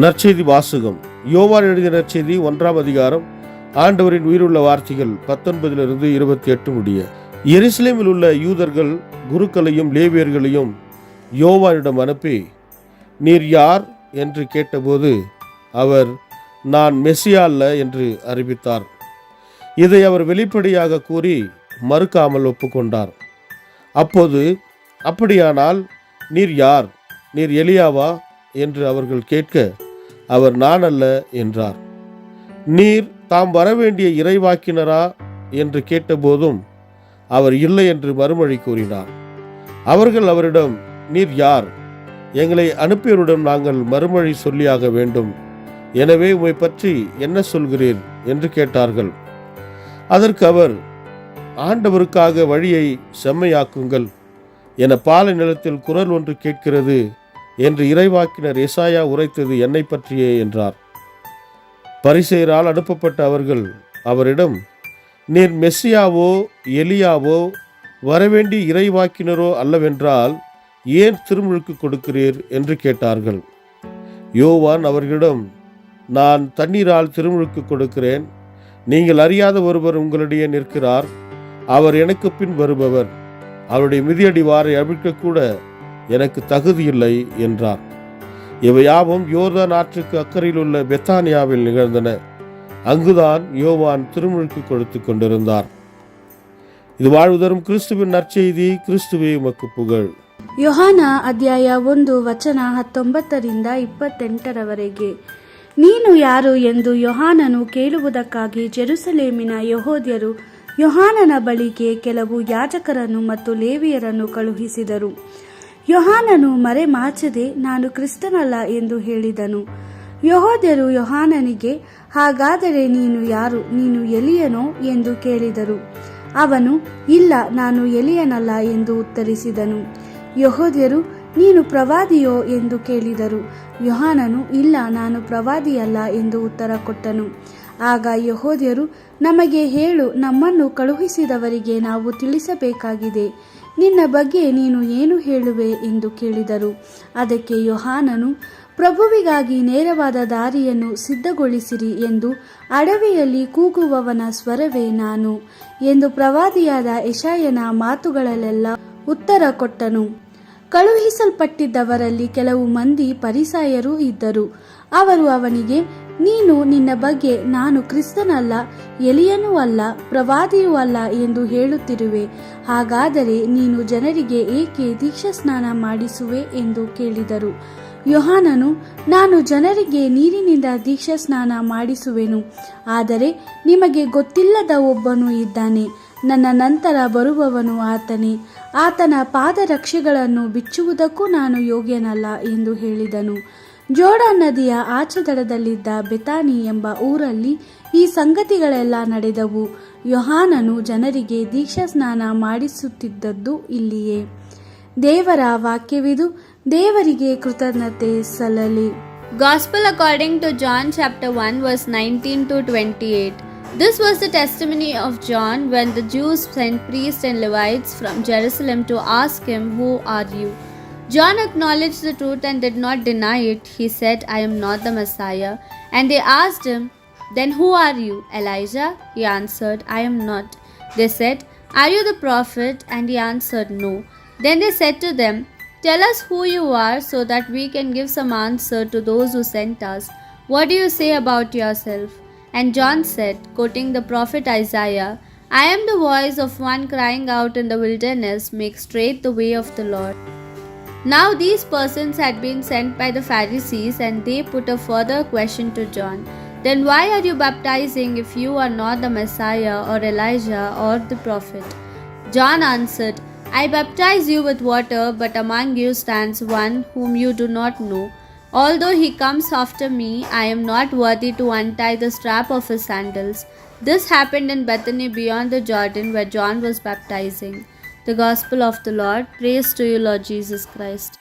நற்செய்தி வாசகம். யோவான் எழுதிய நற்செய்தி 1ஆம் அதிகாரம். ஆண்டவரின் உயிருள்ள வார்த்தைகள் 19 28 முடிய. எருசலேமில் உள்ள யூதர்கள் குருக்களையும் லேவியர்களையும் யோவானிடம் அனுப்பி, நீர் யார் என்று கேட்டபோது அவர், நான் மெசியா அல்ல என்று அறிவித்தார். இதை அவர் வெளிப்படையாக கூறி மறுக்காமல் ஒப்புக்கொண்டார். அப்போது, அப்படியானால் நீர் யார்? நீர் எலியாவா என்று அவர்கள் கேட்க, அவர் நான் அல்ல என்றார். நீர் தாம் வரவேண்டிய இறைவாக்கினரா என்று கேட்டபோதும் அவர் இல்லை என்று மறுமொழி கூறினார். அவர்கள் அவரிடம், நீர் யார்? எங்களை அனுப்பியவரிடம் நாங்கள் மறுமொழி சொல்லியாக வேண்டும். எனவே உம்மை பற்றி என்ன சொல்கிறீர் என்று கேட்டார்கள். அதற்கு அவர், ஆண்டவருக்காக வழியை செம்மையாக்குங்கள் என பாலை நிலத்தில் குரல் ஒன்று கேட்கிறது என்று இறைவாக்கினர் எசாயா உரைத்தது என்னை பற்றியே என்றார். பரிசேயரால் அனுப்பப்பட்ட அவர்கள் அவரிடம், நீர் மெசியாவோ எலியாவோ வரவேண்டிய இறைவாக்கினரோ அல்லவென்றால் ஏன் திருமுழுக்கு கொடுக்கிறீர் என்று கேட்டார்கள். யோவான் அவர்களிடம், நான் தண்ணீரால் திருமுழுக்கு கொடுக்கிறேன். நீங்கள் அறியாத ஒருவர் உங்களிடையே நிற்கிறார். அவர் எனக்கு பின் வருபவர். அவருடைய மிதியடி வாரை அவிழ்க்கக்கூட எனக்கு தகுதியில்லை என்றார். இவையாவும் யோர்தான் ஆற்றுக்கு அக்கறையில் உள்ள பெத்தானியாவில் நிகழ்ந்தன. அங்குதான் யோவான் திருமுழுக்கு கொடுத்து கொண்டிருந்தார். இது வாழ்வுதரும் கிறிஸ்துவின் நற்செய்தி. கிறிஸ்துவே உமக்கு புகழ். ಯೋಹಾನ ಅಧ್ಯಾಯ 1 ವಚನ 19 28 ನೀನು ಯಾರು ಎಂದು ಯೋಹಾನನು ಕೇಳುವುದಕ್ಕಾಗಿ ಜೆರುಸಲೇಮಿನ ಯೆಹೂದ್ಯರು ಯೋಹಾನನ ಬಳಿಗೆ ಕೆಲವು ಯಾಜಕರನ್ನು ಮತ್ತು ಲೇವಿಯರನ್ನು ಕಳುಹಿಸಿದರು. ಯೋಹಾನನು ಮರೆಮಾಚದೆ, ನಾನು ಕ್ರಿಸ್ತನಲ್ಲ ಎಂದು ಹೇಳಿದನು. ಯೆಹೂದ್ಯರು ಯೋಹಾನನಿಗೆ, ಹಾಗಾದರೆ ನೀನು ಯಾರು? ನೀನು ಎಲಿಯನೋ ಎಂದು ಕೇಳಿದರು. ಅವನು, ಇಲ್ಲ, ನಾನು ಎಲಿಯನಲ್ಲ ಎಂದು ಉತ್ತರಿಸಿದನು. ಯೆಹೂದ್ಯರು, ನೀನು ಪ್ರವಾದಿಯೋ ಎಂದು ಕೇಳಿದರು. ಯೋಹಾನನು, ಇಲ್ಲ, ನಾನು ಪ್ರವಾದಿಯಲ್ಲ ಎಂದು ಉತ್ತರ ಕೊಟ್ಟನು. ಆಗ ಯೆಹೂದ್ಯರು, ನಮಗೆ ಹೇಳು, ನಮ್ಮನ್ನು ಕಳುಹಿಸಿದವರಿಗೆ ನಾವು ತಿಳಿಸಬೇಕಾಗಿದೆ. ನಿನ್ನ ಬಗ್ಗೆ ನೀನು ಏನು ಹೇಳುವೆ ಎಂದು ಕೇಳಿದರು. ಅದಕ್ಕೆ ಯೋಹಾನನು, ಪ್ರಭುವಿಗಾಗಿ ನೇರವಾದ ದಾರಿಯನ್ನು ಸಿದ್ಧಗೊಳಿಸಿರಿ ಎಂದು ಅಡವಿಯಲ್ಲಿ ಕೂಗುವವನ ಸ್ವರವೇ ನಾನು ಎಂದು ಪ್ರವಾದಿಯಾದ ಯೆಶಾಯನ ಮಾತುಗಳಲ್ಲೆಲ್ಲ ಉತ್ತರ ಕೊಟ್ಟನು. ಕಳುಹಿಸಲ್ಪಟ್ಟಿದ್ದವರಲ್ಲಿ ಕೆಲವು ಮಂದಿ ಫರಿಸಾಯರೂ ಇದ್ದರು. ಅವರು ಅವನಿಗೆ, ನೀನು ನಿನ್ನ ಬಗ್ಗೆ ನಾನು ಕ್ರಿಸ್ತನಲ್ಲ, ಎಲಿಯನೂ ಅಲ್ಲ, ಪ್ರವಾದಿಯೂ ಅಲ್ಲ ಎಂದು ಹೇಳುತ್ತಿರುವೆ. ಹಾಗಾದರೆ ನೀನು ಜನರಿಗೆ ಏಕೆ ದೀಕ್ಷಾಸ್ನಾನ ಮಾಡಿಸುವೆ ಎಂದು ಕೇಳಿದರು. ಯೋಹಾನನು, ನಾನು ಜನರಿಗೆ ನೀರಿನಿಂದ ದೀಕ್ಷಾಸ್ನಾನ ಮಾಡಿಸುವೆನು. ಆದರೆ ನಿಮಗೆ ಗೊತ್ತಿಲ್ಲದ ಒಬ್ಬನು ಇದ್ದಾನೆ, ನನ್ನ ನಂತರ ಬರುವವನು ಆತನೇ. ಆತನ ಪಾದರಕ್ಷೆಗಳನ್ನು ಬಿಚ್ಚುವುದಕ್ಕೂ ನಾನು ಯೋಗ್ಯನಲ್ಲ ಎಂದು ಹೇಳಿದನು. ಜೋರ್ಡಾನ್ ನದಿಯ ಆಚೆದಡದಲ್ಲಿದ್ದ ಬೆತಾನಿ ಎಂಬ ಊರಲ್ಲಿ ಈ ಸಂಗತಿಗಳೆಲ್ಲ ನಡೆದವು. ಯೋಹಾನನು ಜನರಿಗೆ ದೀಕ್ಷಾಸ್ನಾನ ಮಾಡಿಸುತ್ತಿದ್ದದ್ದು ಇಲ್ಲಿಯೇ. ದೇವರ ವಾಕ್ಯವಿದು. ದೇವರಿಗೆ ಕೃತಜ್ಞತೆ ಸಲ್ಲಲಿ. Gospel according to John chapter 1 verse 19 to 28. This was the testimony of John when the Jews sent priests and Levites from Jerusalem to ask him, who are you? John acknowledged the truth and did not deny it. He said, I am not the Messiah. And they asked him, then who are you? Elijah? He answered, I am not. They said, are you the prophet? And he answered, no. Then they said to them, tell us who you are so that we can give some answer to those who sent us. What do you say about yourself? And John said, quoting the prophet Isaiah, I am the voice of one crying out in the wilderness, make straight the way of the Lord. Now these persons had been sent by the Pharisees, and they put a further question to John. Then why are you baptizing if you are not the Messiah or Elijah or the prophet? John answered, I baptize you with water, but among you stands one whom you do not know. Although he comes after me, I am not worthy to untie the strap of his sandals. This happened in Bethany beyond the Jordan, where John was baptizing. The Gospel of the Lord. Praise to you, Lord Jesus Christ.